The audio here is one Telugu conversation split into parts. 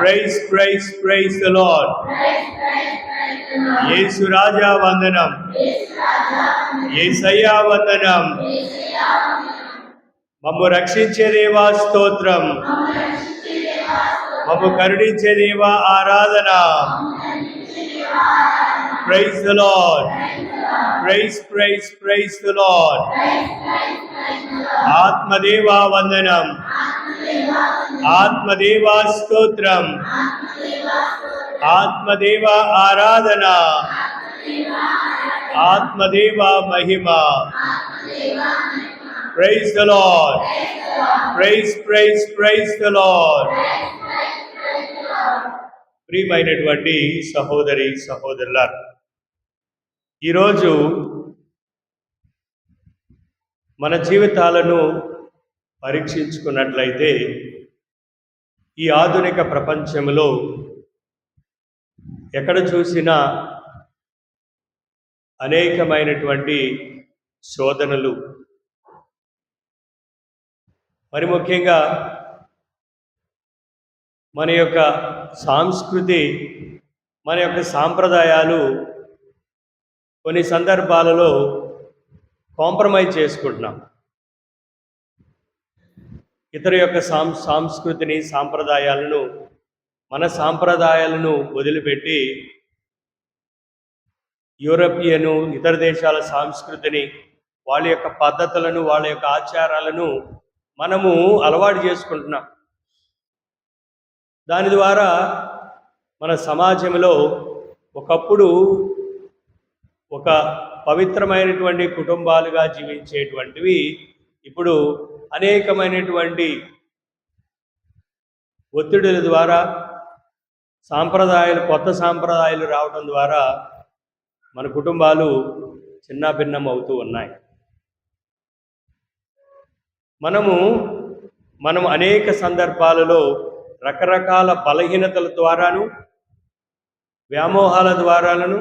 Praise the Lord. యేసు రాజా వందనం. యేసయ్యా వందనం. మమ్ము రక్షించే దేవా స్తోత్రం. మమ్ము కరుణించే దేవా ఆరాధన. Praise the Lord. Praise the Lord. ఆత్మదేవా వందనం. ఆత్మదేవా స్తోత్రం. ఆత్మదేవా ఆరాధన. ఆత్మదేవా మహిమ. Praise the Lord. Praise the Lord. ప్రియమైనటువంటి సహోదరి సహోదరులారా, ఈరోజు మన జీవితాలను పరీక్షించుకున్నట్లయితే ఈ ఆధునిక ప్రపంచంలో ఎక్కడ చూసినా అనేకమైనటువంటి శోధనలు, మరి ముఖ్యంగా మన యొక్క సంస్కృతి, మన యొక్క సాంప్రదాయాలు కొన్ని సందర్భాలలో కాంప్రమైజ్ చేసుకుంటున్నాం. ఇతర యొక్క సంస్కృతిని, సాంప్రదాయాలను, మన సాంప్రదాయాలను వదిలిపెట్టి యూరోపియను, ఇతర దేశాల సంస్కృతిని, వాళ్ళ యొక్క పద్ధతులను, వాళ్ళ యొక్క ఆచారాలను మనము అలవాటు చేసుకుంటున్నాం. దాని ద్వారా మన సమాజంలో ఒకప్పుడు ఒక పవిత్రమైనటువంటి కుటుంబాలుగా జీవించేటువంటివి ఇప్పుడు అనేకమైనటువంటి ఒత్తిడుల ద్వారా, కొత్త సాంప్రదాయాలు రావడం ద్వారా మన కుటుంబాలు చిన్నాభిన్నం అవుతూ ఉన్నాయి. మనం అనేక సందర్భాలలో రకరకాల బలహీనతల ద్వారాను, వ్యామోహాల ద్వారాను,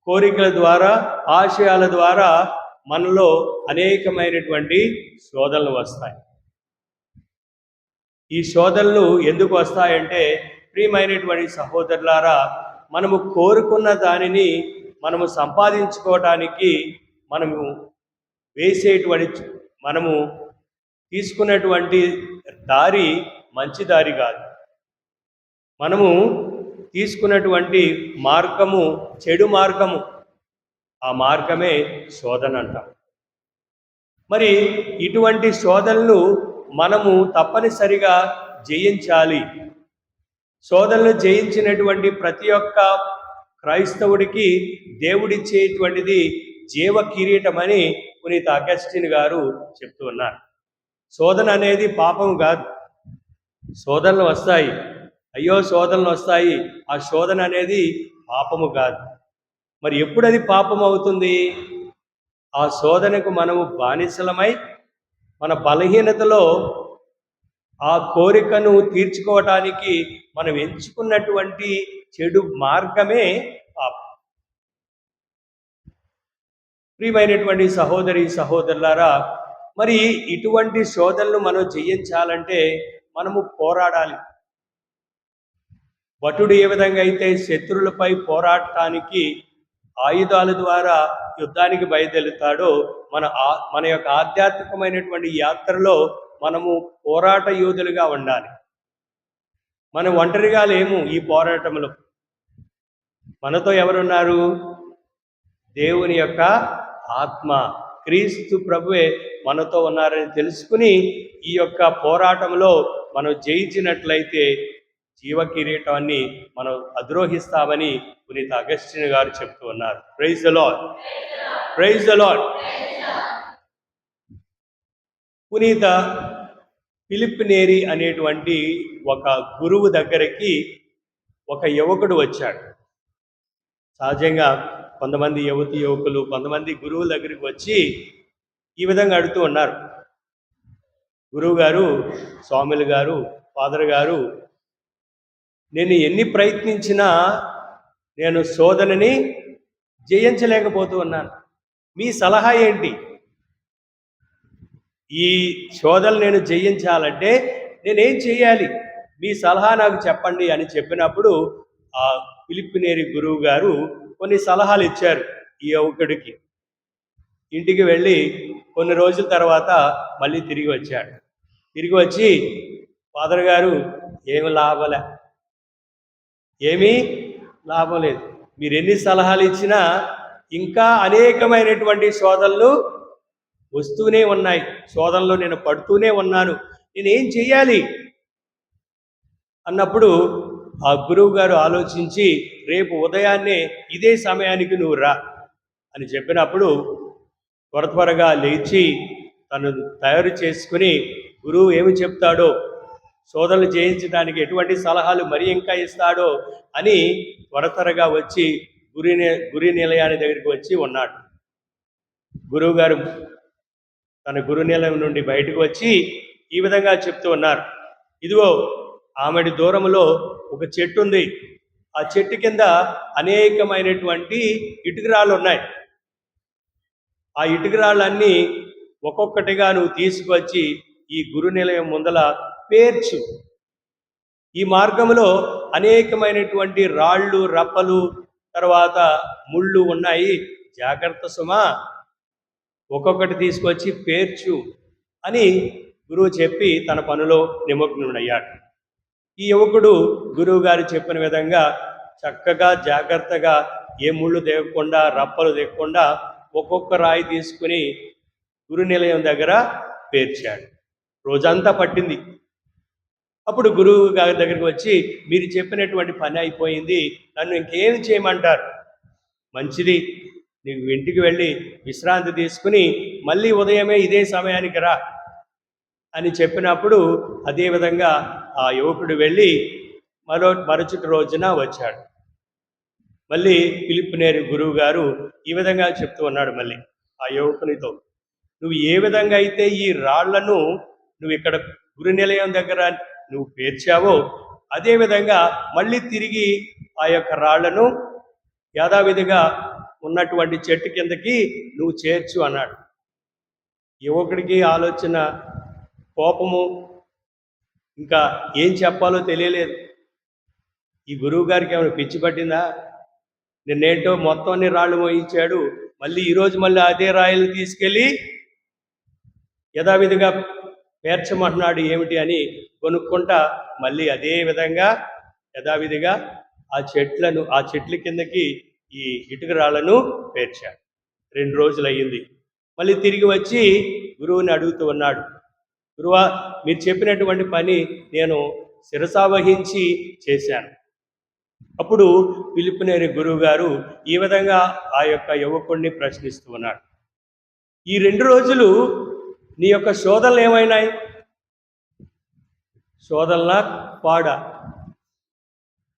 కోరికల ద్వారా, ఆశయాల ద్వారా మనలో అనేకమైనటువంటి శోధనలు వస్తాయి. ఈ శోధనలు ఎందుకు వస్తాయంటే, ప్రియమైనటువంటి సహోదరులారా, మనము కోరుకున్న దానిని మనము సంపాదించుకోవటానికి మనము తీసుకున్నటువంటి దారి మంచి దారి కాదు. మనము తీసుకున్నటువంటి మార్గము చెడు మార్గము. ఆ మార్గమే శోధన అంటాం. మరి ఇటువంటి శోధనలు మనము తప్పనిసరిగా జయించాలి. శోధనలు జయించినటువంటి ప్రతి ఒక్క క్రైస్తవుడికి దేవుడిచ్చేటువంటిది జీవ కిరీటమని పునీత అగస్టిన్ గారు చెప్తూ ఉన్నారు. శోధన అనేది పాపం కాదు. శోధనలు వస్తాయి, అయ్యో శోధనలు వస్తాయి. ఆ శోధన అనేది పాపము కాదు. మరి ఎప్పుడు అది పాపం అవుతుంది? ఆ శోధనకు మనము బానిసలమై మన బలహీనతలో ఆ కోరికను తీర్చుకోవటానికి మనం ఎంచుకున్నటువంటి చెడు మార్గమే పాపం. ప్రియమైనటువంటి సహోదరి సహోదరులారా, మరి ఇటువంటి శోధనలు మనం జయించాలంటే మనము పోరాడాలి. భటుడు ఏ విధంగా అయితే శత్రువులపై పోరాడటానికి ఆయుధాల ద్వారా యుద్ధానికి బయలుదేరుతాడో, మన యొక్క ఆధ్యాత్మికమైనటువంటి యాత్రలో మనము పోరాట యోధులుగా ఉండాలి. మనం ఒంటరిగా లేము ఈ పోరాటంలో. మనతో ఎవరున్నారు? దేవుని యొక్క ఆత్మ, క్రీస్తు ప్రభువే మనతో ఉన్నారని తెలుసుకుని ఈ యొక్క పోరాటంలో మనం జయించినట్లయితే జీవ కిరీటాన్ని మనం అధిరోహిస్తామని పునీత అగస్టిన్ గారు చెప్తూ ఉన్నారు. Praise the lord. Praise the lord. పునీత ఫిలిప్ నేరి అనేటువంటి ఒక గురువు దగ్గరికి ఒక యువకుడు వచ్చాడు. సహజంగా కొంతమంది యువకులు కొంతమంది గురువుల దగ్గరికి వచ్చి ఈ విధంగా అడుగుతూ ఉన్నారు. గురువు గారు, స్వాములు గారు, ఫాదర్ గారు, నేను ఎన్ని ప్రయత్నించినా నేను శోధనని జయించలేకపోతూ ఉన్నాను. మీ సలహా ఏంటి? ఈ శోధనలు నేను జయించాలంటే నేనేం చేయాలి? మీ సలహా నాకు చెప్పండి అని చెప్పినప్పుడు ఆ ఫిలిప్పినేరి గురువు గారు కొన్ని సలహాలు ఇచ్చారు ఈ యువకుడికి. ఇంటికి వెళ్ళి కొన్ని రోజుల తర్వాత మళ్ళీ తిరిగి వచ్చాడు. తిరిగి వచ్చి, ఫాదర్ గారు ఏమి లాభలే, ఏమీ లాభం లేదు, మీరు ఎన్ని సలహాలు ఇచ్చినా ఇంకా అనేకమైనటువంటి శోధనలు వస్తూనే ఉన్నాయి, శోధనలో నేను పడుతూనే ఉన్నాను, నేనేం చెయ్యాలి అన్నప్పుడు ఆ గురువు గారు ఆలోచించి, రేపు ఉదయాన్నే ఇదే సమయానికి నువ్వు రా అని చెప్పినప్పుడు త్వరగా లేచి తను తయారు చేసుకుని గురువు ఏమి చెప్తాడో, శోధనలు చేయించడానికి ఎటువంటి సలహాలు మరి ఇంకా ఇస్తాడో అని త్వరగా వచ్చి గురి నిలయాన్ని దగ్గరికి వచ్చి ఉన్నాడు. గురువు గారు తన గురు నిలయం నుండి బయటకు వచ్చి ఈ విధంగా చెప్తూ ఉన్నారు, ఇదిగో ఆమెడి దూరంలో ఒక చెట్టు ఉంది, ఆ చెట్టు కింద అనేకమైనటువంటి ఇటుకరాళ్ళు ఉన్నాయి, ఆ ఇటుకరాళ్ళన్నీ ఒక్కొక్కటిగా నువ్వు తీసుకొచ్చి ఈ గురు నిలయం ముందల పేర్చు. ఈ మార్గంలో అనేకమైనటువంటి రాళ్ళు రప్పలు తర్వాత ముళ్ళు ఉన్నాయి, జాగ్రత్త సుమా, ఒక్కొక్కటి తీసుకొచ్చి పేర్చు అని గురువు చెప్పి తన పనిలో నిమగ్నుడయ్యాడు. ఈ యువకుడు గురువు గారు చెప్పిన విధంగా చక్కగా జాగ్రత్తగా ఏ ముళ్ళు దిగకుండా రప్పలు దిగకుండా ఒక్కొక్క రాయి తీసుకుని గురు నిలయం దగ్గర పేర్చాడు. రోజంతా పట్టింది. అప్పుడు గురువు గారి దగ్గరికి వచ్చి, మీరు చెప్పినటువంటి పని అయిపోయింది, నన్ను ఇంకేం చేయమంటారు? మంచిది, నీవు ఇంటికి వెళ్ళి విశ్రాంతి తీసుకుని మళ్ళీ ఉదయమే ఇదే సమయానికి రా అని చెప్పినప్పుడు అదేవిధంగా ఆ యువకుడు వెళ్ళి మరుసటి రోజున వచ్చాడు. మళ్ళీ ఫిలిప్పినేరి గురువు గారు ఈ విధంగా చెప్తూ ఉన్నాడు మళ్ళీ ఆ యువకునితో, నువ్వు ఏ విధంగా అయితే ఈ రాళ్లను నువ్వు ఇక్కడ గురు నిలయం దగ్గర నువ్వు పేర్చావో అదేవిధంగా మళ్ళీ తిరిగి ఆ యొక్క రాళ్లను యథావిధిగా ఉన్నటువంటి చెట్టు కిందకి నువ్వు చేర్చు అన్నాడు. యువకుడికి ఆలోచన, కోపము, ఇంకా ఏం చెప్పాలో తెలియలేదు. ఈ గురువు గారికి ఏమైనా పిచ్చి పట్టిందా? నిన్నేంటో మొత్తం అన్ని రాళ్ళు మోయించాడు, మళ్ళీ ఈరోజు మళ్ళీ అదే రాయలు తీసుకెళ్ళి యథావిధిగా పేర్చమంటున్నాడు ఏమిటి అని కొనుక్కుంటా మళ్ళీ అదే విధంగా యథావిధిగా ఆ చెట్ల కిందకి ఈ ఇటుక రాళ్లను పేర్చాడు. 2 రోజులు అయ్యింది. మళ్ళీ తిరిగి వచ్చి గురువుని అడుగుతూ ఉన్నాడు, గురువా, మీరు చెప్పినటువంటి పని నేను శిరసావహించి చేశాను. అప్పుడు ఫిలిప్పినేరి గురువు గారు ఈ విధంగా ఆ యొక్క యువకుడిని ప్రశ్నిస్తూ ఉన్నాడు, ఈ 2 రోజులు నీ యొక్క శోధనలు ఏమైనాయి? శోధనలా పాడా?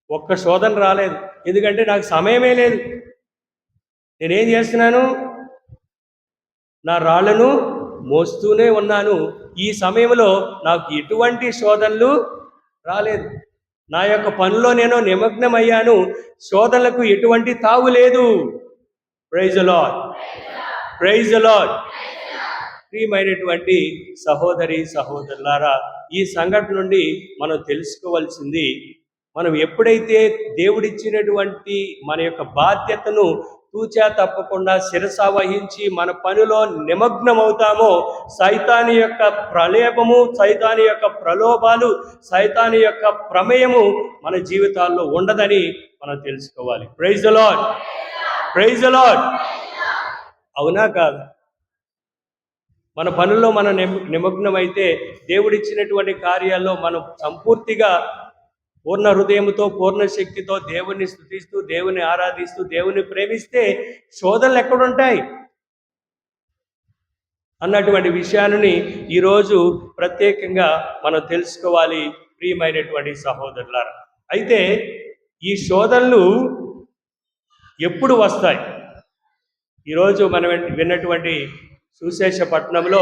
ఒక్క శోధన రాలేదు, ఎందుకంటే నాకు సమయమే లేదు. నేనేం చేస్తున్నాను? నా రాళ్లను మోస్తూనే ఉన్నాను. ఈ సమయంలో నాకు ఎటువంటి శోధనలు రాలేదు. నా యొక్క పనిలో నేను నిమగ్నమయ్యాను. శోధనలకు ఎటువంటి తావు లేదు. Praise the lord, praise the lord. ప్రియమైనటువంటి సహోదరి సహోదరులారా, ఈ సంఘటన నుండి మనం తెలుసుకోవాల్సింది, మనం ఎప్పుడైతే దేవుడిచ్చినటువంటి మన యొక్క బాధ్యతను తూచా తప్పకుండా శిరసా వహించి మన పనిలో నిమగ్నమవుతామో సైతాని యొక్క ప్రలేపము, సైతాని యొక్క ప్రలోభాలు, సైతాని యొక్క ప్రమేయము మన జీవితాల్లో ఉండదని మనం తెలుసుకోవాలి. Praise the lord, praise the lord. అవునా కాదు? మన పనుల్లో మనం నిమగ్నమైతే దేవుడిచ్చినటువంటి కార్యాల్లో మనం సంపూర్తిగా పూర్ణ హృదయంతో పూర్ణ శక్తితో దేవుణ్ణి స్తుతిస్తూ దేవుని ఆరాధిస్తూ దేవుని ప్రేమిస్తే శోధనలు ఎక్కడుంటాయి అన్నటువంటి విషయాన్ని ఈరోజు ప్రత్యేకంగా మనం తెలుసుకోవాలి ప్రియమైనటువంటి సహోదరులారా. అయితే ఈ శోధనలు ఎప్పుడు వస్తాయి? ఈరోజు మనం విన్నటువంటి సుశేషపట్నంలో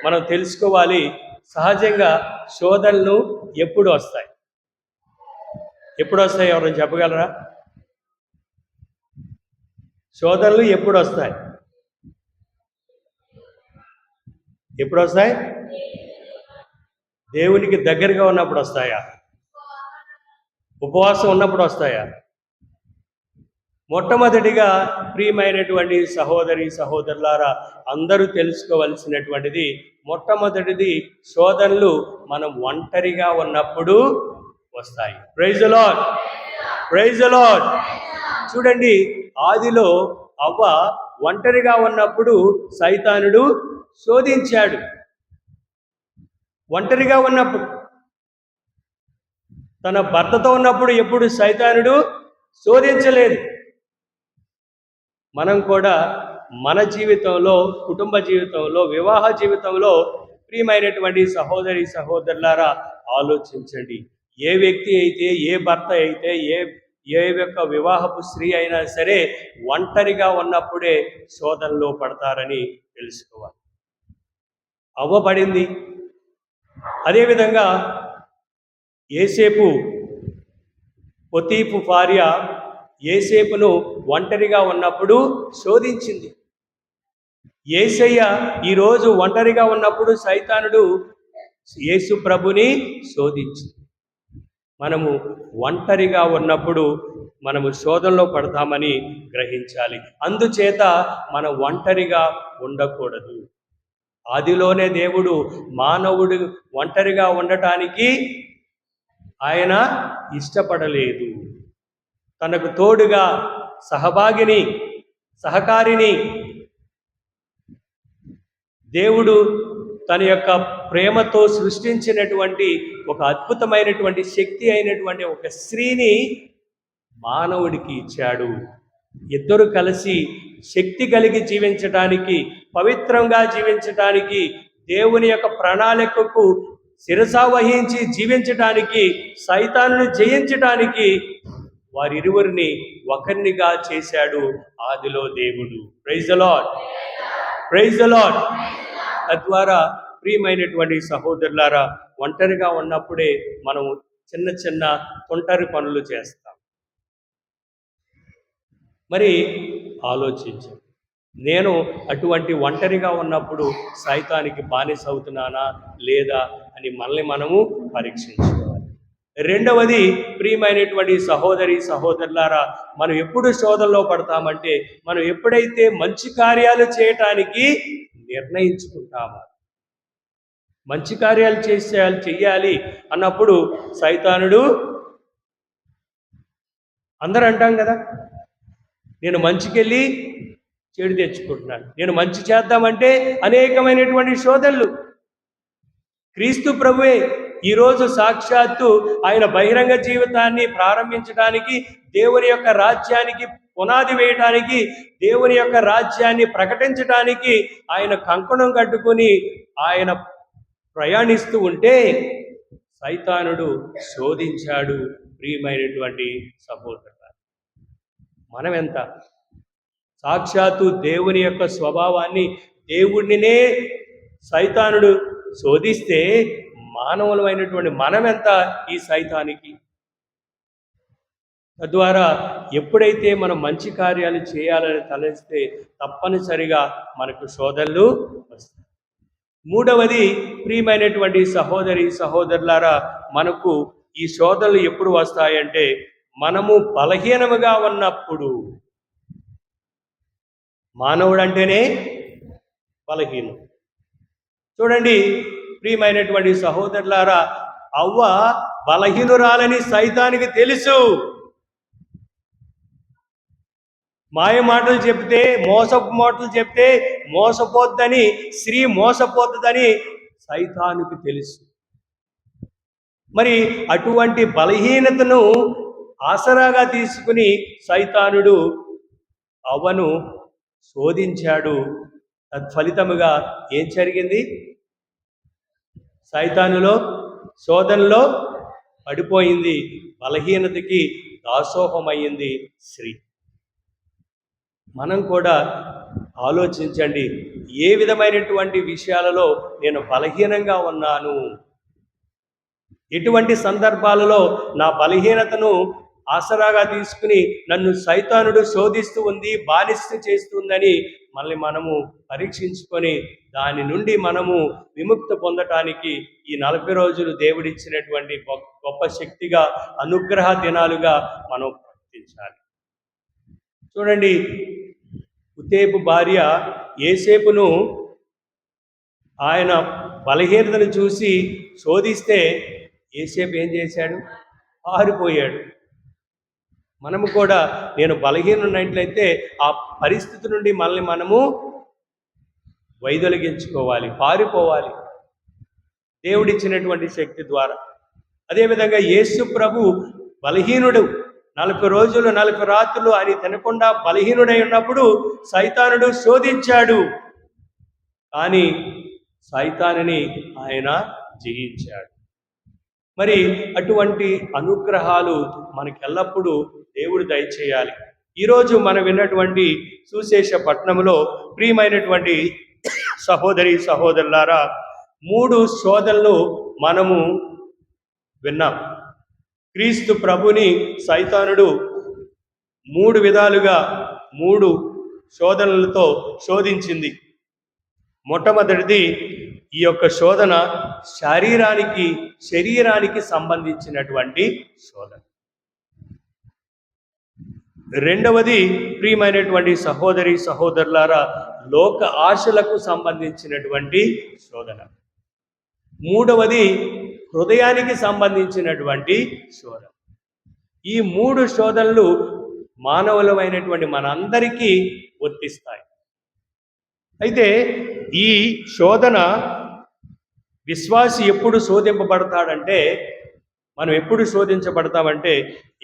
మనం తెలుసుకోవాలి, సహజంగా శోధనలు ఎప్పుడు వస్తాయి? ఎప్పుడు వస్తాయి? ఎవరైనా చెప్పగలరా? శోధనలు ఎప్పుడు వస్తాయి? ఎప్పుడు వస్తాయి? దేవునికి దగ్గరగా ఉన్నప్పుడు వస్తాయా? ఉపవాసం ఉన్నప్పుడు వస్తాయా? మొట్టమొదటిగా ప్రియమైనటువంటి సహోదరి సహోదరులారా, అందరూ తెలుసుకోవలసినటువంటిది మొట్టమొదటిది, శోధనలు మనం ఒంటరిగా ఉన్నప్పుడు వస్తాయి. Praise the lord, praise the lord. చూడండి, ఆదిలో అవ్వ ఒంటరిగా ఉన్నప్పుడు సైతానుడు శోధించాడు. ఒంటరిగా ఉన్నప్పుడు, తన భర్తతో ఉన్నప్పుడు ఎప్పుడు సైతానుడు శోధించలేదు. మనం కూడా మన జీవితంలో, కుటుంబ జీవితంలో, వివాహ జీవితంలో ప్రియమైనటువంటి సహోదరి సహోదరులారా, ఆలోచించండి. ఏ వ్యక్తి అయితే, ఏ భర్త అయితే, ఏ యొక్క వివాహపు స్త్రీ అయినా సరే ఒంటరిగా ఉన్నప్పుడే శోధనలో పడతారని తెలుసుకోవాలి. అవ్వ పడింది. అదేవిధంగా యోసేపు, పొతీఫు భార్య యోసేపును ఒంటరిగా ఉన్నప్పుడు శోధించింది. యేసయ్య ఈరోజు ఒంటరిగా ఉన్నప్పుడు సైతానుడు యేసు ప్రభుని శోధించింది. మనము ఒంటరిగా ఉన్నప్పుడు మనము శోధనలో పడతామని గ్రహించాలి. అందుచేత మనం ఒంటరిగా ఉండకూడదు. ఆదిలోనే దేవుడు మానవుడు ఒంటరిగా ఉండటానికి ఆయన ఇష్టపడలేదు. తనకు తోడుగా సహభాగిని, సహకారిని దేవుడు తన యొక్క ప్రేమతో సృష్టించినటువంటి ఒక అద్భుతమైనటువంటి శక్తి అయినటువంటి ఒక స్త్రీని మానవుడికి ఇచ్చాడు. ఇద్దరు కలిసి శక్తి కలిగి జీవించటానికి, పవిత్రంగా జీవించటానికి, దేవుని యొక్క ప్రణాళికకు శిరస వహించి జీవించటానికి, సైతానుని జయించటానికి వారిరువురిని ఒకరినిగా చేశాడు ఆదిలో దేవుడు. Praise the lord, praise the lord. తద్వారా ప్రియమైనటువంటి సహోదరులారా, ఒంటరిగా ఉన్నప్పుడే మనం చిన్న చిన్న తొంటరి పనులు చేస్తాం. మరి ఆలోచించండి, నేను అటువంటి ఒంటరిగా ఉన్నప్పుడు సైతానికి బానిస అవుతున్నానా లేదా అని మనల్ని మనము పరీక్షించుకోవాలి. రెండవది, ప్రియమైనటువంటి సహోదరి సహోదరులారా, మనం ఎప్పుడు శోధనలో పడతామంటే మనం ఎప్పుడైతే మంచి కార్యాలు చేయటానికి నిర్ణయించుకుంటామో, మంచి కార్యాలు చెయ్యాలి అన్నప్పుడు సైతానుడు, అందరూ అంటాం కదా, నేను మంచికెళ్ళి చెడు తెచ్చుకుంటున్నాను, నేను మంచి చేద్దామంటే అనేకమైనటువంటి శోధనలు. క్రీస్తు ప్రభువే ఈరోజు సాక్షాత్తు ఆయన బహిరంగ జీవితాన్ని ప్రారంభించడానికి, దేవుని యొక్క రాజ్యానికి పునాది వేయటానికి, దేవుని యొక్క రాజ్యాన్ని ప్రకటించడానికి ఆయన కంకణం కట్టుకొని ఆయన ప్రయాణిస్తూ ఉంటే సైతానుడు శోధించాడు. ప్రియమైనటువంటి సహోదరుడు, మనం ఎంత సాక్షాత్తు దేవుని యొక్క స్వభావాన్ని, దేవుణ్ణినే సైతానుడు శోధిస్తే మానవులమైనటువంటి మనమెంత ఈ సైతానికి? తద్వారా ఎప్పుడైతే మనం మంచి కార్యాలు చేయాలని తలస్తే తప్పనిసరిగా మనకు శోధనలు వస్తాయి. మూడవది, ప్రియమైనటువంటి సహోదరి సహోదరులారా, మనకు ఈ శోధనలు ఎప్పుడు వస్తాయంటే మనము బలహీనముగా ఉన్నప్పుడు. మానవుడు అంటేనే బలహీనం. చూడండి ప్రియమైనటువంటి సహోదరులారా, అవ్వ బలహీనురాలని సైతానికి తెలుసు. మాయ మాటలు చెప్తే, మోసపు మాటలు చెప్తే మోసపోద్దని, స్త్రీ మోసపోతుందని సైతానికి తెలుసు. మరి అటువంటి బలహీనతను ఆసరాగా తీసుకుని సైతానుడు అవ్వను శోధించాడు. తత్ఫలితముగా ఏం జరిగింది? సైతానులో శోధనలో పడిపోయింది, బలహీనతకి దాసోహమయ్యింది స్త్రీ. మనం కూడా ఆలోచించండి, ఏ విధమైనటువంటి విషయాలలో నేను బలహీనంగా ఉన్నాను, ఎటువంటి సందర్భాలలో నా బలహీనతను ఆసరాగా తీసుకుని నన్ను సైతానుడు శోధిస్తూ ఉంది, బానిస చేస్తుందని మనము పరీక్షించుకొని దాని నుండి మనము విముక్తి పొందటానికి ఈ 40 రోజులు దేవుడిచ్చినటువంటి గొప్ప శక్తిగా, అనుగ్రహ దినాలుగా మనం ప్రవర్తించాలి. చూడండి, ఉత్తేపు భార్య యేసేపును ఆయన బలహీనతను చూసి శోధిస్తే యేసేపు ఏం చేశాడు? పారిపోయాడు. మనము కూడా నేను బలహీనున్నట్లయితే ఆ పరిస్థితి నుండి మనము వైదొలిగించుకోవాలి, పారిపోవాలి దేవుడిచ్చినటువంటి శక్తి ద్వారా. అదేవిధంగా యేసు ప్రభు బలహీనుడు, 40 రోజులు 40 రాత్రులు ఆయన తినకుండా బలహీనుడై ఉన్నప్పుడు సైతానుడు శోధించాడు, కానీ సైతానుని ఆయన జయించాడు. మరి అటువంటి అనుగ్రహాలు మనకి ఎల్లప్పుడూ దేవుడు దయచేయాలి. ఈరోజు మనం విన్నటువంటి సుశేష పట్టణంలో ప్రియమైనటువంటి సహోదరి సహోదరులారా, 3 శోధనలు మనము విన్నాం. క్రీస్తు ప్రభుని సైతానుడు 3 విధాలుగా 3 శోధనలతో శోధించింది. మొట్టమొదటిది ఈ యొక్క శోధన శరీరానికి సంబంధించినటువంటి శోధన. రెండవది ప్రియమైనటువంటి సహోదరి సహోదరులారా, లోక ఆశలకు సంబంధించినటువంటి శోధన. మూడవది హృదయానికి సంబంధించినటువంటి శోధన. ఈ 3 శోధనలు మానవులమైనటువంటి మనందరికీ వర్తిస్తాయి. అయితే ఈ శోధన విశ్వాసి ఎప్పుడు శోధింపబడతాడంటే, మనం ఎప్పుడు శోధించబడతామంటే,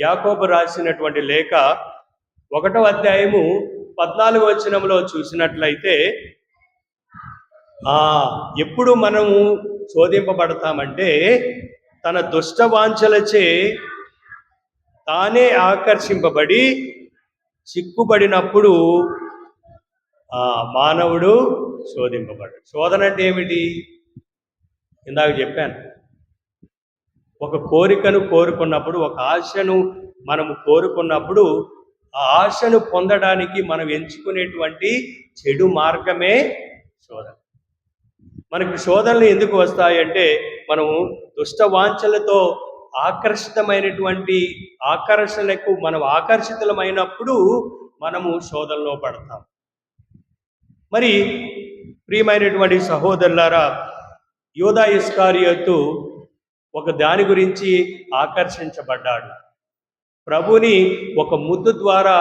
యాకోబు రాసినటువంటి లేఖ 1వ అధ్యాయము 14వ వచనంలో చూసినట్లయితే ఎప్పుడు మనము శోధింపబడతామంటే, తన దుష్ట వాంఛలచే తానే ఆకర్షింపబడి చిక్కుబడినప్పుడు మానవుడు శోధింపబడు. శోధన అంటే ఏమిటి? ఇందాక చెప్పాను, ఒక కోరికను కోరుకున్నప్పుడు, ఒక ఆశను మనము కోరుకున్నప్పుడు ఆ ఆశను పొందడానికి మనం ఎంచుకునేటువంటి చెడు మార్గమే శోధన. మనకు శోధనలు ఎందుకు వస్తాయంటే, మనము దుష్ట వాంఛలతో ఆకర్షణలకు మనం ఆకర్షితులమైనప్పుడు మనము శోధనలో పడతాం. మరి ప్రియమైనటువంటి సహోదరులారా, యూదా ఇస్కారియోతు ఒక దాని గురించి ఆకర్షించబడ్డాడు. ప్రభుని ఒక ముద్దు ద్వారా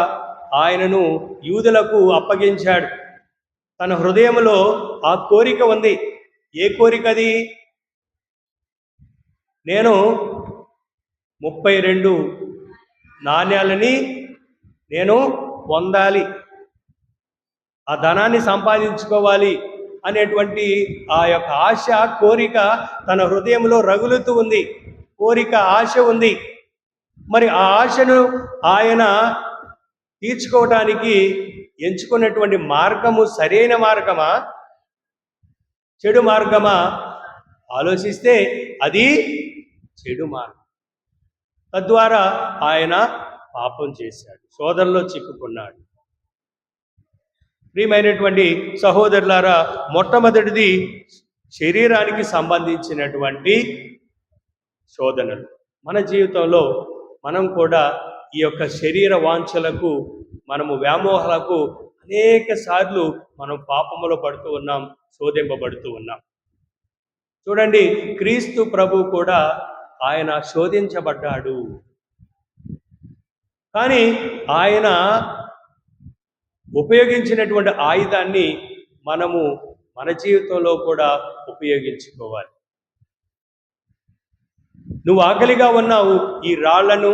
ఆయనను యూదులకు అప్పగించాడు. తన హృదయంలో ఆ కోరిక ఉంది. ఏ కోరిక అది? నేను 32 నాణ్యాలని నేను పొందాలి, ఆ ధనాన్ని సంపాదించుకోవాలి అనేటువంటి ఆ యొక్క ఆశ, కోరిక తన హృదయంలో రగులుతూ ఉంది. కోరిక, ఆశ ఉంది. మరి ఆ ఆశను ఆయన తీర్చుకోవడానికి ఎంచుకున్నటువంటి మార్గము సరైన మార్గమా, చెడు మార్గమా? ఆలోచిస్తే అది చెడు మార్గం. తద్వారా ఆయన పాపం చేశాడు, శోధనలో చిక్కుకున్నాడు. ప్రియమైనటువంటి సహోదరులారా, మొట్టమొదటిది శరీరానికి సంబంధించినటువంటి శోధనలు. మన జీవితంలో మనం కూడా ఈ యొక్క శరీర వాంఛలకు, మనము వ్యామోహాలకు అనేక సార్లు మనం పాపములో పడుతూ ఉన్నాం, శోధింపబడుతూ ఉన్నాం. చూడండి, క్రీస్తు ప్రభు కూడా ఆయన శోధించబడ్డాడు, కానీ ఆయన ఉపయోగించినటువంటి ఆయుధాన్ని మనము మన జీవితంలో కూడా ఉపయోగించుకోవాలి. నువ్వు ఆకలిగా ఉన్నావు, ఈ రాళ్లను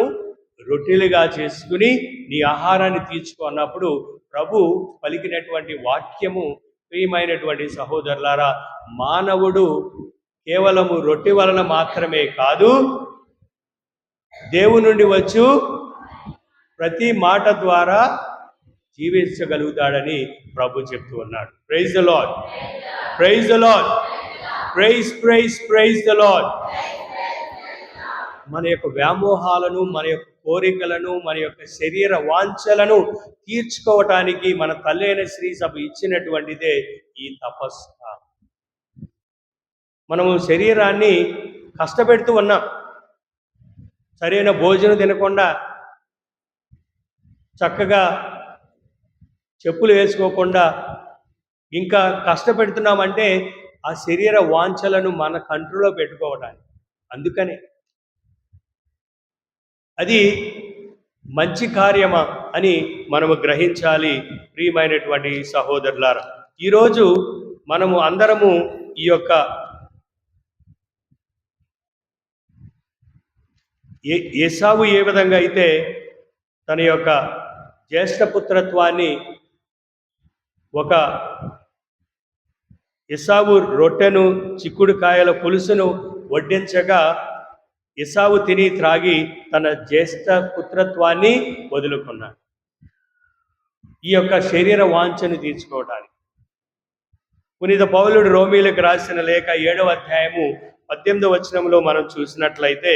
రొట్టెలుగా చేసుకుని నీ ఆహారాన్ని తీర్చుకున్నప్పుడు ప్రభు పలికినటువంటి వాక్యము, ప్రియమైనటువంటి సహోదరులారా, మానవుడు కేవలము రొట్టె వలన మాత్రమే కాదు, దేవుని నుండి వచ్చు ప్రతి మాట ద్వారా జీవించగలుగుతాడని ప్రభు చెప్తూ ఉన్నాడు. Praise the lord, praise the lord, praise praise praise the lord. మన యొక్క వ్యామోహాలను, మన యొక్క కోరికలను, మన యొక్క శరీర వాంఛలను తీర్చుకోవటానికి మన తల్లి అయిన శ్రీ సభ ఇచ్చినటువంటిదే ఈ తపస్సు. మనము శరీరాన్ని కష్టపెడుతూ ఉన్నాం. సరైన భోజనం తినకుండా, చక్కగా చెప్పులు వేసుకోకుండా ఇంకా కష్టపెడుతున్నామంటే ఆ శరీర వాంఛలను మన కంట్రోల్లో పెట్టుకోవడానికి. అందుకనే అది మంచి కార్యమా అని మనము గ్రహించాలి. ప్రియమైనటువంటి సహోదరులారా, ఈరోజు మనము అందరము ఈ యొక్క ఏసావు ఏ విధంగా అయితే తన యొక్క జ్యేష్ఠపుత్రత్వాన్ని ఒక ఏసావు రొట్టెను, చిక్కుడుకాయల పులుసును వడ్డించగా ఏసావు తిని త్రాగి తన జ్యేష్ఠ పుత్రత్వాన్ని వదులుకున్నాడు ఈ యొక్క శరీర వాంఛను తీర్చుకోవడానికి. పునీత పౌలుడు రోమీలకు రాసిన లేఖ 7వ అధ్యాయము 18వ వచనంలో మనం చూసినట్లయితే,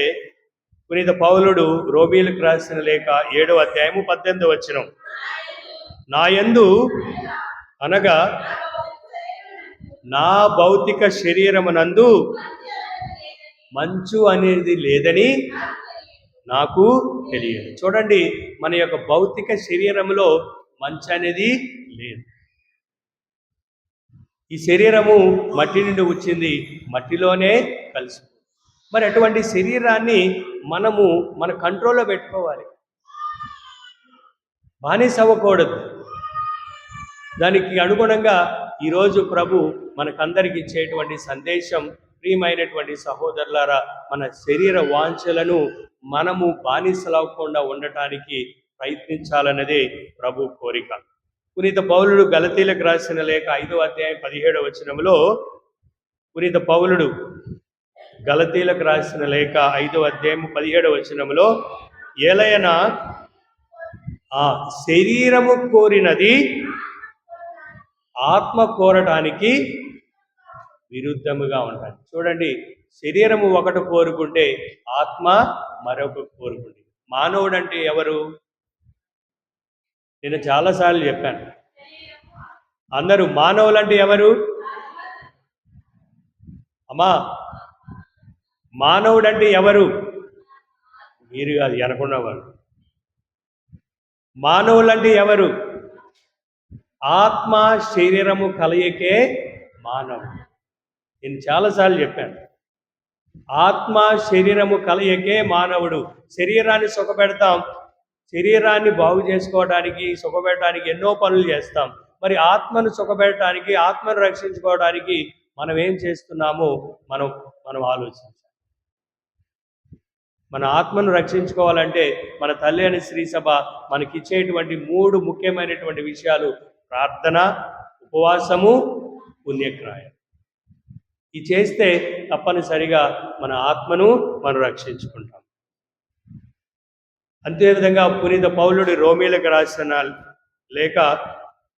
పునీత పౌలుడు రోమీలకు రాసిన లేఖ 7వ అధ్యాయము 18వ వచనం, నాయందు అనగా నా భౌతిక శరీరమునందు మంచు అనేది లేదని నాకు తెలియదు. చూడండి, మన యొక్క భౌతిక శరీరంలో మంచు అనేది లేదు. ఈ శరీరము మట్టి నుండి వచ్చింది, మట్టిలోనే కలిసి. మరి అటువంటి శరీరాన్ని మనము మన కంట్రోల్లో పెట్టుకోవాలి, బానిస అవ్వకూడదు. దానికి అనుగుణంగా ఈరోజు ప్రభు మనకందరికి ఇచ్చేటువంటి సందేశం, ప్రియమైనటువంటి సహోదరులారా, మన శరీర వాంఛలను మనము బానిసలవ్వకుండా ఉండటానికి ప్రయత్నించాలన్నదే ప్రభు కోరిక. పునీత పౌలుడు గలతీలకు రాసిన లేఖ 5వ అధ్యాయం 17వ వచనంలో, పునీత పౌలుడు గలతీలకు రాసిన లేఖ 5వ అధ్యాయం 17వ వచనంలో, ఏలయనా ఆ శరీరము కోరినది ఆత్మ కోరటానికి విరుద్ధముగా ఉంటాయి. చూడండి, శరీరము ఒకటి కోరుకుంటే ఆత్మ మరొక కోరుకుంటే. మానవుడు అంటే ఎవరు? నేను చాలాసార్లు చెప్పాను, అందరూ మానవులంటే ఎవరు? అమ్మా, మానవుడంటే ఎవరు? మీరు కాదు, అనుకున్నవారు. మానవులంటే ఎవరు? ఆత్మ శరీరము కలయికే మానవుడు. నేను చాలాసార్లు చెప్పాను, ఆత్మ శరీరము కలయికే మానవుడు. శరీరాన్ని సుఖపెడతాం, శరీరాన్ని బాగు చేసుకోవడానికి, సుఖపెట్టడానికి ఎన్నో పనులు చేస్తాం. మరి ఆత్మను సుఖపెట్టడానికి, ఆత్మను రక్షించుకోవడానికి మనం ఏం చేస్తున్నామో మనం ఆలోచించాలి. మన ఆత్మను రక్షించుకోవాలంటే మన తల్లి అని శ్రీ సభ మనకిచ్చేటువంటి 3 ముఖ్యమైనటువంటి విషయాలు: ప్రార్థన, ఉపవాసము, పుణ్యక్రాయ. ఇది చేస్తే తప్పనిసరిగా మన ఆత్మను మనం రక్షించుకుంటాం. అంతేవిధంగా పునీత పౌలుడి రోమీలకు రాసిన లేఖ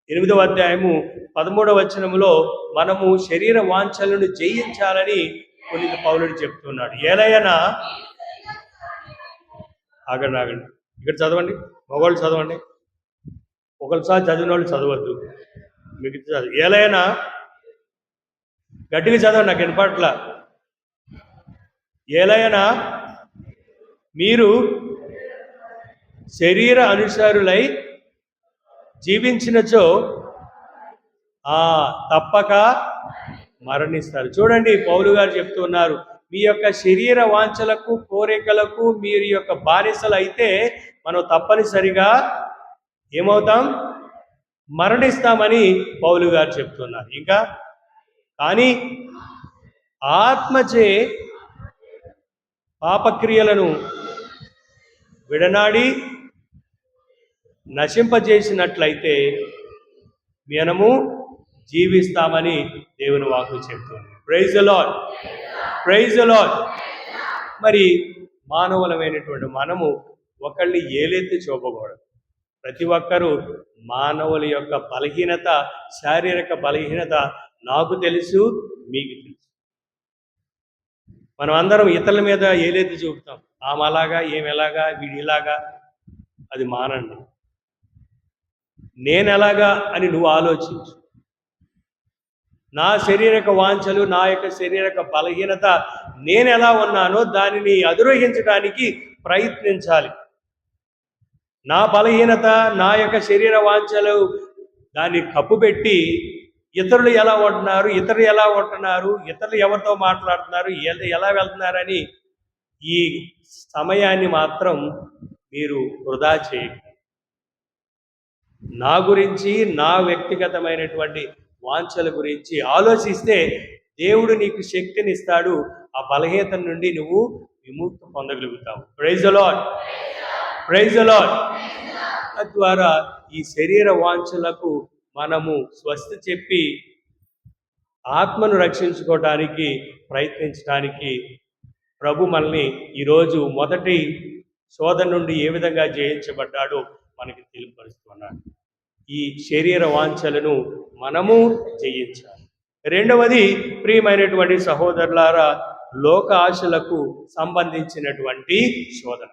8వ అధ్యాయము 13వ వచనంలో మనము శరీర వాంఛలను జయించాలని పునీత పౌలుడు చెప్తున్నాడు. ఏలయనా, ఆగండి, ఇక్కడ చదవండి, మగవాళ్ళు చదవండి, ఒకసారి చదివిన వాళ్ళు చదవద్దు, మిగతా చదువు. ఏలైనా గట్టిగా చదవండి, నాకు వినపట్ల. ఏలైనా మీరు శరీర అనుసారులై జీవించినచో తప్పక మరణిస్తారు. చూడండి, పౌలు గారు చెప్తున్నారు, మీ యొక్క శరీర వాంఛలకు, కోరికలకు మీరు యొక్క బానిసలు అయితే మనం తప్పనిసరిగా ఏమవుతాం? మరణిస్తామని పౌలు గారు చెప్తున్నారు. ఇంకా కానీ ఆత్మచే పాపక్రియలను విడనాడి నశింపజేసినట్లయితే మనము జీవిస్తామని దేవుని వాక్కు చెప్తుంది. Praise the lord, praise the lord. మరి మానవులమైనటువంటి మనము ఒకళ్ళని ఏలెత్తి చూపకూడదు. ప్రతి ఒక్కరూ మానవుల యొక్క బలహీనత, శారీరక బలహీనత నాకు తెలుసు, మీకు తెలుసు. మనం అందరం ఇతరుల మీద ఏలెత్తి చూపుతాం. ఆమె అలాగా ఏమి ఎలాగా వీడు ఇలాగా, అది మానండి. నేనెలాగా అని నువ్వు ఆలోచించు. నా శరీరక వాంఛలు, నా యొక్క శరీరక బలహీనత నేనెలా ఉన్నానో దానిని అధిరోహించడానికి ప్రయత్నించాలి. నా బలహీనత, నా యొక్క శరీర వాంఛలు దాన్ని కప్పుపెట్టి ఇతరులు ఎలా ఉంటున్నారు, ఇతరులు ఎవరితో మాట్లాడుతున్నారు, ఎలా వెళ్తున్నారని ఈ సమయాన్ని మాత్రం మీరు వృధా చేయకండి. నా గురించి, నా వ్యక్తిగతమైనటువంటి వాంఛల గురించి ఆలోచిస్తే దేవుడు నీకు శక్తినిస్తాడు. ఆ బలహీనత నుండి నువ్వు విముక్తి పొందగలుగుతావు. Praise the lord, praise the lord. తద్వారా ఈ శరీర వాంఛలకు మనము స్వస్తి చెప్పి ఆత్మను రక్షించుకోవడానికి ప్రయత్నించడానికి ప్రభు మనల్ని ఈరోజు మొదటి శోధన నుండి ఏ విధంగా జయించబడ్డాడో మనకి తెలియపరుస్తున్నాడు. ఈ శరీర వాంఛలను మనము జయించాలి. రెండవది, ప్రియమైనటువంటి సహోదరులారా, లోక ఆశలకు సంబంధించినటువంటి శోధన.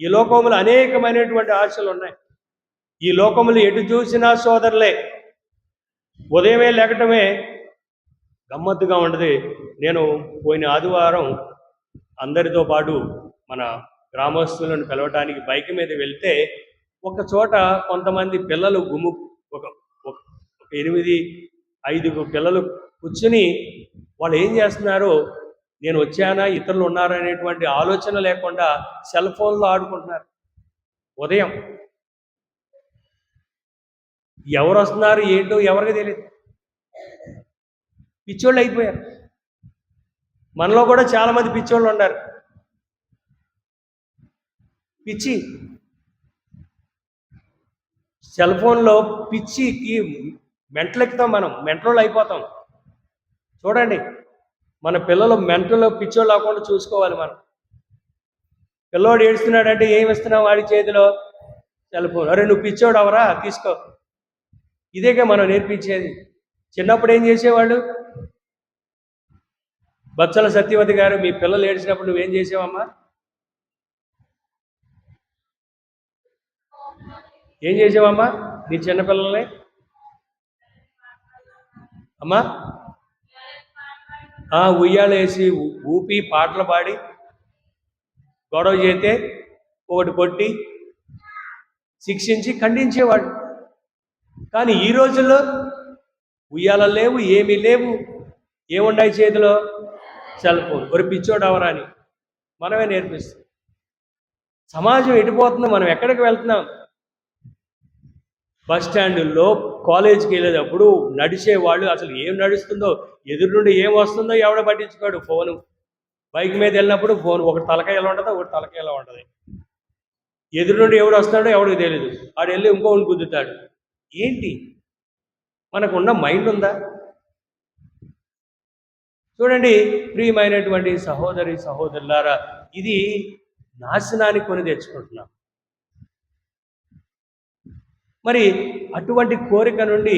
ఈ లోకములు అనేకమైనటువంటి ఆశలు ఉన్నాయి. ఈ లోకములు ఎటు చూసినా సోదరులే. ఉదయమే లేకటమే గమ్మత్తుగా ఉండదు. నేను పోయిన ఆదివారం అందరితో పాటు మన గ్రామస్తులను కలవటానికి బైక్ మీద వెళ్తే ఒక చోట కొంతమంది పిల్లలు ఒక 8-5 పిల్లలు కూర్చుని వాళ్ళు ఏం చేస్తున్నారో, నేను వచ్చానా ఇతరులు ఉన్నారనేటువంటి ఆలోచన లేకుండా సెల్ ఫోన్లో ఆడుకుంటున్నారు. ఉదయం ఎవరు వస్తున్నారు ఏంటో ఎవరికి తెలియదు. పిచ్చోళ్ళు అయిపోయారు. మనలో కూడా చాలామంది పిచ్చోళ్ళు ఉన్నారు. పిచ్చి సెల్ ఫోన్లో పిచ్చికి మెంటలెక్కుతాం, మనం మెంటలోళ్ళు అయిపోతాం. చూడండి, మన పిల్లలు మెంటలో పిచ్చోళ్ళు అవ్వకుండా చూసుకోవాలి. మనం పిల్లోడు ఏడుస్తున్నాడంటే ఏమి ఇస్తున్నావు వాడి చేతిలో? Cell phone. అరే నువ్వు పిచ్చోడు అవరా, తీసుకో. ఇదేగా మనం నేర్పించేది. చిన్నప్పుడు ఏం చేసేవాళ్ళు? బచ్చల సత్యవతి గారు, మీ పిల్లలు ఏడ్చినప్పుడు నువ్వేం చేసావమ్మా? ఏం చేసావమ్మా నీ చిన్నపిల్లల్ని? అమ్మా ఉయ్యాలు వేసి ఊపి పాటలు పాడి గొడవ చేస్తే ఒకటి కొట్టి శిక్షించి ఖండించేవాడు. కానీ ఈ రోజుల్లో ఉయ్యాలలు లేవు, ఏమీ లేవు. ఏముండాయి చేతిలో? Cell phone. ఒక పిచ్చోడు అవరాని మనమే నేర్పిస్తాం. సమాజం ఎటుపోతుందో, మనం ఎక్కడికి వెళ్తున్నాం? బస్ స్టాండుల్లో, కాలేజీకి వెళ్ళేటప్పుడు నడిచేవాళ్ళు అసలు ఏం నడుస్తుందో, ఎదురు నుండి ఏం వస్తుందో ఎవడ పట్టించుకోడు. ఫోను. బైక్ మీద వెళ్ళినప్పుడు ఫోన్, ఒకటి తలకాయ ఎలా ఉంటుంది, ఒకటి తలకాయ ఎలా ఉంటుంది. ఎదురు నుండి ఎవడు వస్తాడో ఎవడికి తెలియదు. ఆడు వెళ్ళి ఇంకోని గుద్దుతాడు. ఏంటి మనకున్న మైండ్ ఉందా? చూడండి ప్రియమైనటువంటి సహోదరి సహోదరులారా, ఇది నాశనానికి కొని తెచ్చుకుంటున్నాం. మరి అటువంటి కోరిక నుండి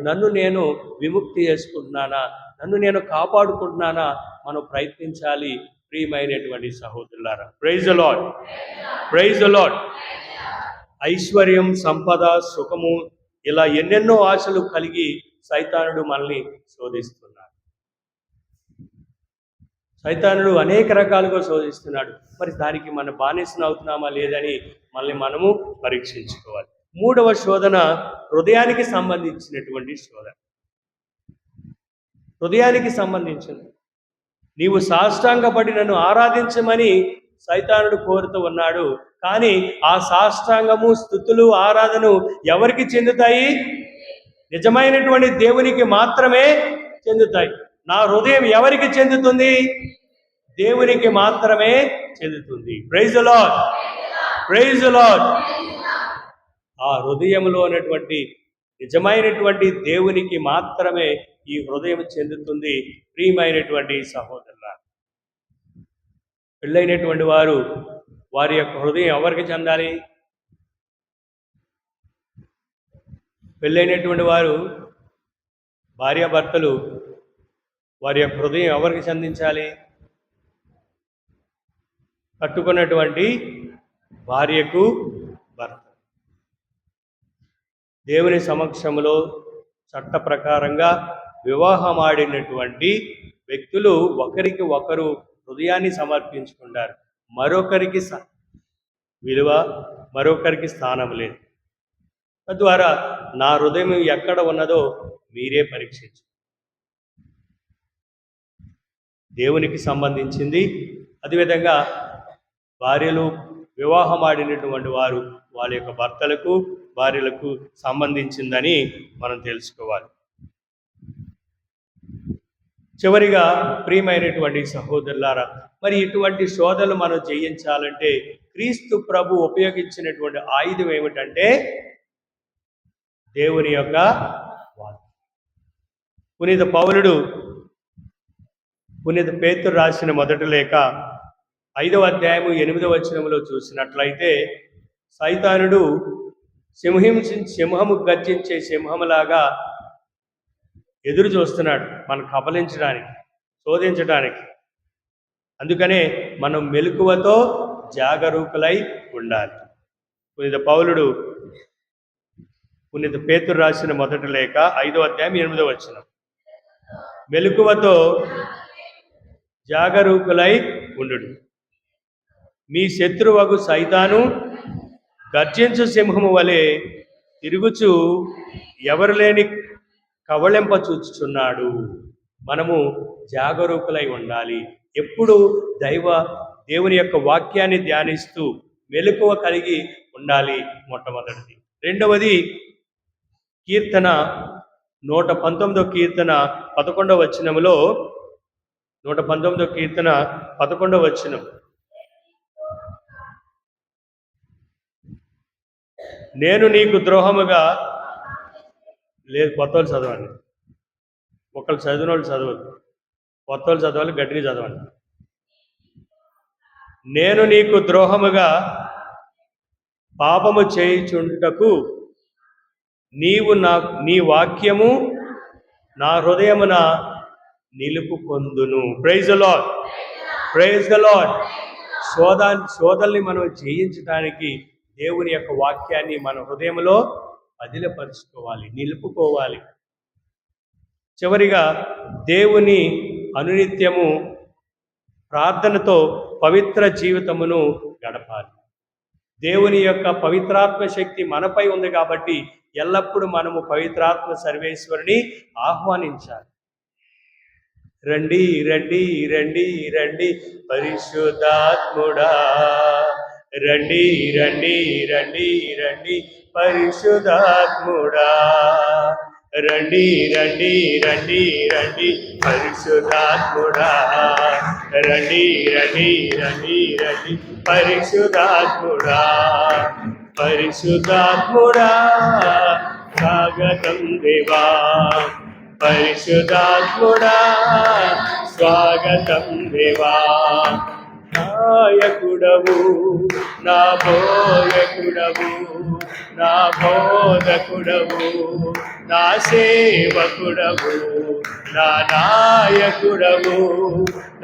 నన్ను నేను విముక్తి చేసుకుంటున్నానా, నన్ను నేను కాపాడుకుంటున్నానా, మనం ప్రయత్నించాలి. ప్రియమైనటువంటి సహోదరులారా, praise the lord, praise the lord. ఐశ్వర్యం, సంపద, సుఖము, ఇలా ఎన్నెన్నో ఆశలు కలిగి సైతానుడు మనల్ని శోధిస్తున్నాడు. సైతానుడు అనేక రకాలుగా శోధిస్తున్నాడు. మరి దానికి మన బానిసను అవుతున్నామా లేదని మనల్ని మనము పరీక్షించుకోవాలి. మూడవ శోధన హృదయానికి సంబంధించినటువంటి శోధన. హృదయానికి సంబంధించింది. నీవు సాష్టాంగపడి నన్ను ఆరాధించమని సైతానుడు కోరుతూ ఉన్నాడు. కానీ ఆ సాష్టాంగము, స్తుతులు, ఆరాధన ఎవరికి చెందుతాయి? నిజమైనటువంటి దేవునికి మాత్రమే చెందుతాయి. నా హృదయం ఎవరికి చెందుతుంది? దేవునికి మాత్రమే చెందుతుంది. Praise the lord, praise the lord. ఆ హృదయంలో ఉన్నటువంటి నిజమైనటువంటి దేవునికి మాత్రమే ఈ హృదయం చెందుతుంది. ప్రియమైనటువంటి సహోదరులారా, పెళ్ళైనటువంటి వారు వారి యొక్క హృదయం ఎవరికి చెందాలి? పెళ్ళైనటువంటి వారు భార్యాభర్తలు వారి యొక్క హృదయం ఎవరికి చెందించాలి? కట్టుకున్నటువంటి భార్యకు భర్త దేవుని సమక్షంలో చట్ట ప్రకారంగా వివాహమాడినటువంటి వ్యక్తులు ఒకరికి ఒకరు హృదయాన్ని సమర్పించుకుంటారు. మరొకరికి విలువ, మరొకరికి స్థానం లేదు. తద్వారా నా హృదయం ఎక్కడ ఉన్నదో మీరే పరీక్షించు. దేవునికి సంబంధించింది. అదేవిధంగా భార్యలు వివాహమాడినటువంటి వారు వాళ్ళ యొక్క భర్తలకు భార్యలకు సంబంధించిందని మనం తెలుసుకోవాలి. చివరిగా ప్రియమైనటువంటి సహోదరులారా, మరి ఇటువంటి శోధనలు మనం జయించాలంటే క్రీస్తు ప్రభు ఉపయోగించినటువంటి ఆయుధం ఏమిటంటే దేవుని యొక్క వాక్యం. పునీత పౌలుడు పునీత పేతురు రాసిన మొదటి లేఖ 5వ అధ్యాయము 8వ వచనంలో చూసినట్లయితే సైతానుడు సింహము గర్జించే సింహములాగా ఎదురు చూస్తున్నాడు మనం కబలించడానికి, శోధించడానికి. అందుకనే మనం మెలకువతో జాగరూకులై ఉండాలి. పునీత పౌలుడు పునీత పేతురు రాసిన మొదటి లేఖ 5వ అధ్యాయం 8వ వచనం, మెలకువతో జాగరూకులై ఉండుడు. మీ శత్రువగు సైతాను గర్జించు సింహము వలె తిరుగుచు ఎవరు లేని కవళింప చూచుచున్నాడు. మనము జాగరూకులై ఉండాలి. ఎప్పుడు దేవుని యొక్క వాక్యాన్ని ధ్యానిస్తూ మెలకువ కలిగి ఉండాలి. మొట్టమొదటిది. రెండవది కీర్తన 119వ కీర్తన 11వ వచనములో 119వ కీర్తన 11వ వచనం, నేను నీకు ద్రోహముగా లేదు. కొత్త వాళ్ళు చదవండి. ఒకళ్ళు చదివిన వాళ్ళు చదవద్దు, కొత్త వాళ్ళు చదవాలి, గట్టిగా చదవండి. నేను నీకు ద్రోహముగా పాపము చేయుచుంటకు నీ వాక్యము నా హృదయమున నిలుపుకొందును. Praise the lord, praise the Lord. శోధల్ని మనం జయించడానికి దేవుని యొక్క వాక్యాన్ని మన హృదయంలో పదిలపరుచుకోవాలి, నిలుపుకోవాలి. చివరిగా దేవుని అనునిత్యము ప్రార్థనతో పవిత్ర జీవితమును గడపాలి. దేవుని యొక్క పవిత్రాత్మ శక్తి మనపై ఉంది కాబట్టి ఎల్లప్పుడూ మనము పవిత్రాత్మ సర్వేశ్వరుని ఆహ్వానించాలి. రండి రండి రండి రండి పరిశుద్ధాత్ముడా, రండి రండి రండి రండి పరిశుద్ధాత్ముడా, రండి రండి రండి రండి పరిశుద్ధాత్ముడా, రండి రండి రండి రండి పరిశుద్ధాత్ముడా. పరిశుద్ధాత్ముడా స్వాగతం దేవా, పరిశుద్ధాత్ముడా స్వాగతం దేవా. నాయకుడవు నా బోయకుడవు, నా బోధకుడవు, నా సేవకుడవు, నా నాయకుడవు,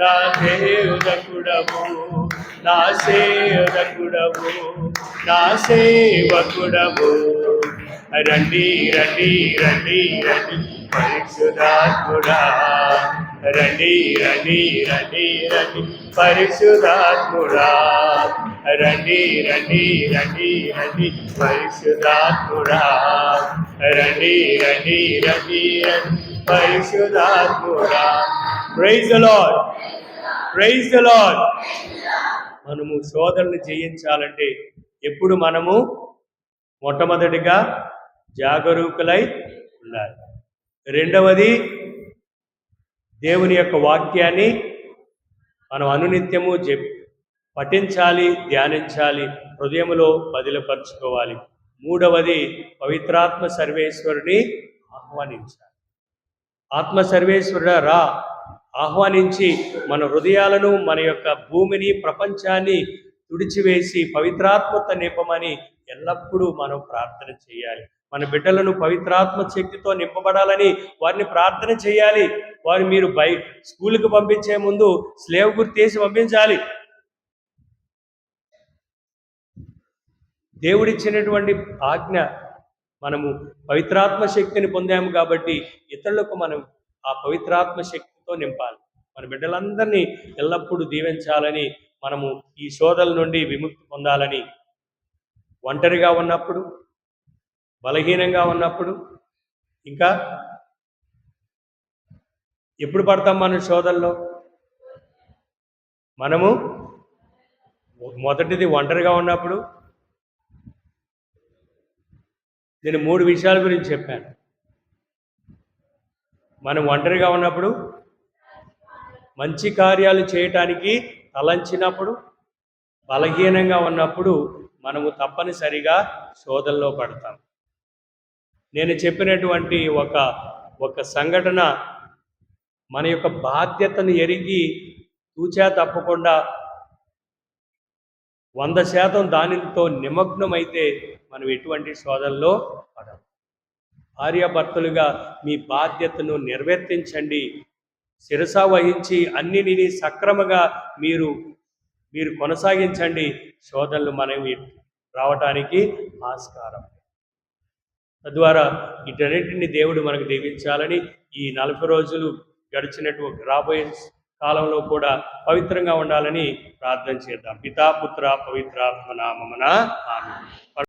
నా దేవుడకుడవు, నా సేవకుడవు, నా సేవకుడవు. రండి రండి రండి రండి పరిశుద్ధాత్ముడా, రండి రండి రండి రండి పరిశుద్ధాత్ముడా, రండి రండి రండి రండి పరిశుద్ధాత్ముడా, రండి రండి రండి రండి పరిశుద్ధాత్ముడా. Praise the lord, praise the lord. మనము శోధనలు జయించాలంటే ఎప్పుడు మనము మొట్టమొదటిగా జాగరూకులై ఉండాలి. రెండవది దేవుని యొక్క వాక్యాన్ని మనం అనునిత్యము పఠించాలి, ధ్యానించాలి, హృదయములో బదిలపరుచుకోవాలి. మూడవది పవిత్రాత్మ సర్వేశ్వరుని ఆహ్వానించాలి. ఆత్మ సర్వేశ్వరుడా రా, ఆహ్వానించి మన హృదయాలను, మన యొక్క భూమిని, ప్రపంచాన్ని తుడిచివేసి పవిత్రాత్మత నింపమని ఎల్లప్పుడూ మనం ప్రార్థన చేయాలి. మన బిడ్డలను పవిత్రాత్మ శక్తితో నింపబడాలని వారిని ప్రార్థన చేయాలి. వారు మీరు స్కూల్కి పంపించే ముందు స్లేవ్ గుర్తేసి పంపించాలి. దేవుడిచ్చినటువంటి ఆజ్ఞ, మనము పవిత్రాత్మ శక్తిని పొందాము కాబట్టి ఇతరులకు మనం ఆ పవిత్రాత్మ శక్తితో నింపాలి. మన బిడ్డలందరినీ ఎల్లప్పుడూ దీవించాలని, మనము ఈ శోధల నుండి విముక్తి పొందాలని, ఒంటరిగా ఉన్నప్పుడు, బలహీనంగా ఉన్నప్పుడు, ఇంకా ఎప్పుడు పడతాం మనం శోధనలో? మనము మొదటిది ఒంటరిగా ఉన్నప్పుడు. నేను 3 విషయాల గురించి చెప్పాను. మనం ఒంటరిగా ఉన్నప్పుడు, మంచి కార్యాలు చేయటానికి తలంచినప్పుడు, బలహీనంగా ఉన్నప్పుడు మనము తప్పనిసరిగా శోధనలో పడతాం. నేను చెప్పినటువంటి ఒక సంఘటన మన యొక్క బాధ్యతను ఎరిగి తూచా తప్పకుండా 100% దానితో నిమగ్నమైతే మనం ఎటువంటి శోధనలో పడం. భార్యాభర్తలుగా మీ బాధ్యతను నిర్వర్తించండి. శిరస వహించి అన్నిటినీ సక్రమంగా మీరు కొనసాగించండి. శోధనలు మనవి రావటానికి ఆస్కారం. తద్వారా వీటన్నిటిని దేవుడు మనకు దీవించాలని, ఈ 40 రోజులు గడిచినటువంటి రాబోయే కాలంలో కూడా పవిత్రంగా ఉండాలని ప్రార్థన చేద్దాం. పితా పుత్ర పవిత్రాత్మ నామమున ఆమేన్.